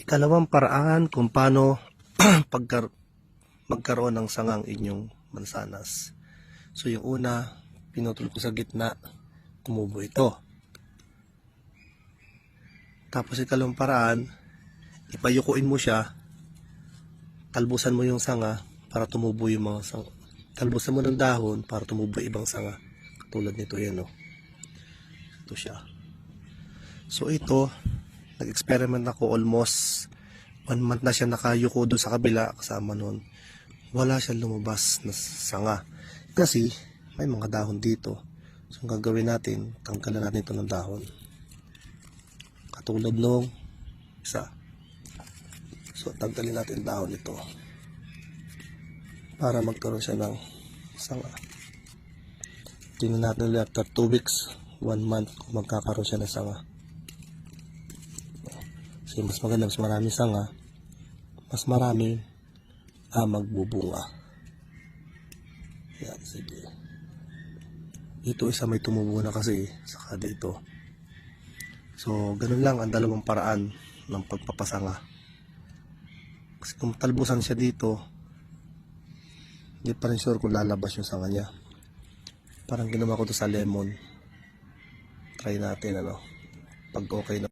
Ikalawang paraan kung paano magkaroon ng sangang inyong mansanas. So yung una, pinutol ko sa gitna, tumubo ito. Tapos ikalawang paraan, ipayukuin mo siya, talbusan mo yung sanga para tumubo yung mga sanga. Talbusan mo ng dahon para tumubo ibang sanga. Katulad nito yan, oh. Ito siya. So ito, nag-experiment ako almost 1 month na siya nakayuko doon sa kabila kasama nun. Wala siyang lumabas na sanga. Kasi may mga dahon dito. So ang gagawin natin, tanggalan natin ito ng dahon. Katulad nung isa. So tanggalin natin dahon ito. Para magkaroon siya ng sanga. Tingnan natin ulit after 2 weeks, 1 month kung magkakaroon siya ng sanga. Kasi mas maganda, mas maraming sanga, mas marami magbubunga. Yan, sige. Ito isa may tumubo na kasi, saka dito. So, ganun lang ang dalawang paraan ng pagpapasanga. Kasi kung talbusan siya dito, hindi pa rin sure kung lalabas yung sanga niya. Parang ginawa ko to sa lemon. Try natin, pag okay na.